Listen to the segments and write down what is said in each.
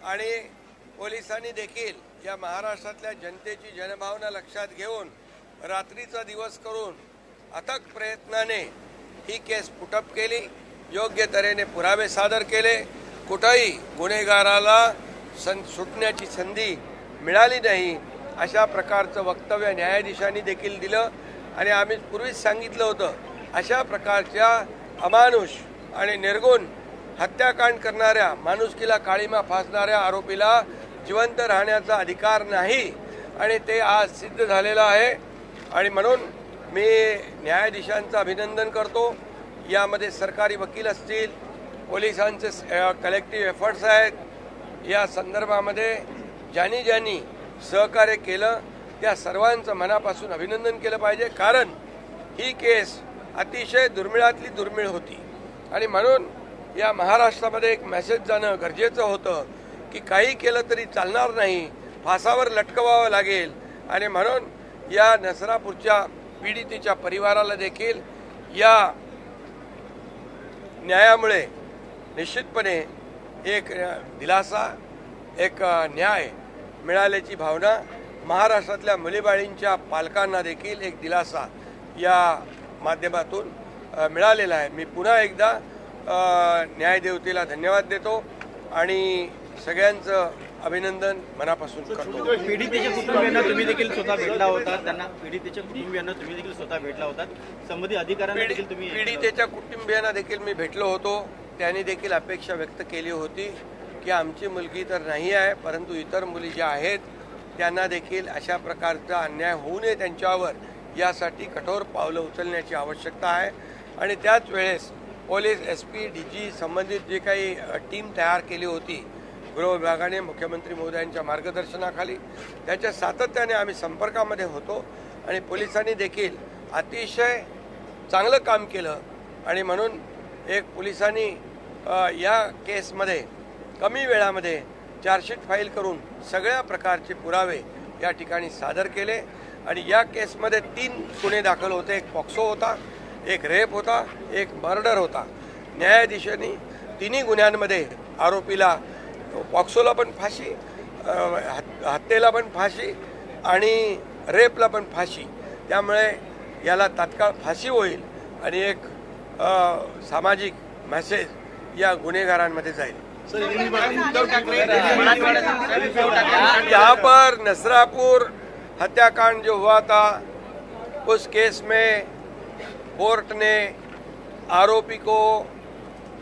आणि पोलिसांनी देखील या महाराष्ट्रातल्या जनतेची जनभावना लक्षात घेऊन रात्रीचा दिवस करून अथक प्रयत्नाने ही केस पुटअप केली, योग्य तऱ्हेने पुरावे सादर केले, कुठेही गुन्हेगाराला सुटण्याची संधी मिळाली नाही अशा प्रकारचं वक्तव्य न्यायाधीशांनी देखील दिलं। आणि आम्ही पूर्वीच सांगितलं होतं, अशा प्रकारच्या अमानुष आणि निर्गुण हत्याकांड करणाऱ्या, माणुसकीला काळीमा फासणाऱ्या आरोपीला जिवंत राहण्याचा अधिकार नाही आणि ते आज सिद्ध झालेलं आहे। आणि म्हणून मी न्यायाधीशांचं अभिनंदन करतो। यामध्ये सरकारी वकील असतील, पोलिसांचे कलेक्टिव्ह एफर्ट्स आहेत, या संदर्भामध्ये ज्यांनी सहकार्य केलं त्या सर्वांचं मनापासून अभिनंदन केलं पाहिजे। कारण ही केस अतिशय दुर्मिळातली दुर्मिळ होती आणि म्हणून या महाराष्ट्रामध्ये एक मेसेज जाणं गरजेचं होतं की काही केलं तरी चालणार नाही, फासावर लटकवावं लागेल। आणि म्हणून या नसरापूरच्या पीडितेच्या परिवाराला देखील या न्यायामुळे निश्चितपणे एक दिलासा, एक न्याय मिळाल्याची भावना, महाराष्ट्रातल्या मुलीबाळींच्या पालकांना देखील एक दिलासा या माध्यमातून मिळालेला आहे। मी पुन्हा एकदा न्यायदेवतेला धन्यवाद देतो आणि सगळ्यांचं अभिनंदन मनापासून करतो। पीडितेच्या कुटुंबियांना तुम्ही देखील स्वतः भेटला होता, त्यांना पीडितेच्या कुटुंबियांना तुम्ही देखील स्वतः भेटला होता, संबंधित अधिकाऱ्यांना देखील तुम्ही पीडितेच्या कुटुंबियांना देखील मी भेटलो होतो। त्यांनी देखील अपेक्षा व्यक्त केली होती की आमची मुलगी तर नाही आहे, परंतु इतर मुली ज्या आहेत त्यांना देखील अशा प्रकारचा अन्याय होऊ नये त्यांच्यावर, यासाठी कठोर पावलं उचलण्याची आवश्यकता आहे। आणि त्याच वेळेस पोलीस SP DG संबंधित जे काही टीम तयार केली होती गृह विभागाने मुख्यमंत्री महोदयांच्या मार्गदर्शनाखाली, त्याच्या सातत्याने आम्ही संपर्कामध्ये होतो आणि पोलिसांनी देखील अतिशय चांगलं काम केलं। आणि म्हणून एक पोलिसांनी या केसमध्ये कमी वेळामध्ये चार्जशीट फाईल करून सगळ्या प्रकारचे पुरावे या ठिकाणी सादर केले। आणि या केसमध्ये 3 गुन्हे दाखल होते, एक पॉक्सो होता, एक रेप होता, एक मर्डर होता। न्यायाधीशांनी तिन्ही गुन्ह्यांमध्ये आरोपीला पॉक्सोला पण फाशी, हत्येला पण फाशी आणि रेपला पण फाशी, त्यामुळे याला तात्काळ फाशी होईल आणि एक सामाजिक मेसेज या गुन्हेगारांमध्ये जाईल। यहाँ पर नसरापुर हत्याकांड जो हुआ था, उस केस में कोर्ट ने आरोपी को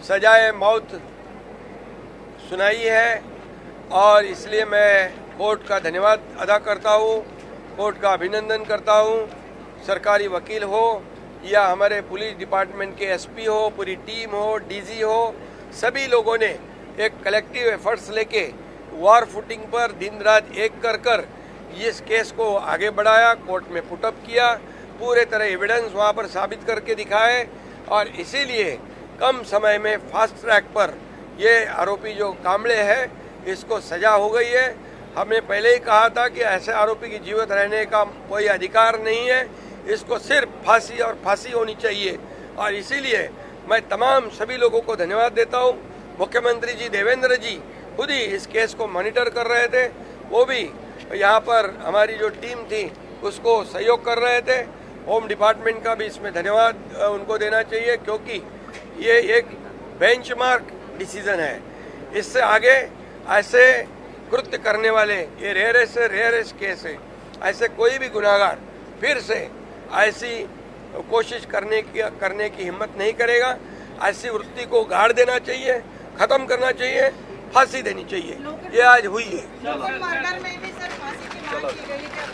सजाए मौत सुनाई है और इसलिए मैं कोर्ट का धन्यवाद अदा करता हूँ, कोर्ट का अभिनंदन करता हूँ। सरकारी वकील हो या हमारे पुलिस डिपार्टमेंट के SP हो, पूरी टीम हो, DG हो, सभी लोगों ने एक कलेक्टिव एफर्ट्स लेके वॉर फुटिंग पर दिन रात एक कर इस केस को आगे बढ़ाया, कोर्ट में पुटअप किया, पूरे तरह एविडेंस वहाँ पर साबित करके दिखाए और इसीलिए कम समय में फास्ट ट्रैक पर ये आरोपी जो कांबळे है इसको सजा हो गई है। हमने पहले ही कहा था कि ऐसे आरोपी की जीवित रहने का कोई अधिकार नहीं है, इसको सिर्फ फांसी और फांसी होनी चाहिए। और इसीलिए मैं तमाम सभी लोगों को धन्यवाद देता हूँ। मुख्यमंत्री जी देवेंद्र जी खुद ही इस केस को मॉनिटर कर रहे थे, वो भी यहाँ पर हमारी जो टीम थी उसको सहयोग कर रहे थे। होम डिपार्टमेंट का भी इसमें धन्यवाद उनको देना चाहिए, क्योंकि ये एक बेंचमार्क डिसीजन है। इससे आगे ऐसे कृत्य करने वाले, ये रेयरेस्ट केस है, ऐसे कोई भी गुनाहगार फिर से ऐसी कोशिश करने की हिम्मत नहीं करेगा। ऐसी वृत्ति को गाड़ देना चाहिए, खत्म करना चाहिए, फांसी देनी चाहिए। ये आज हुई है। मर्डर में भी सर फांसी की मांग की गई है।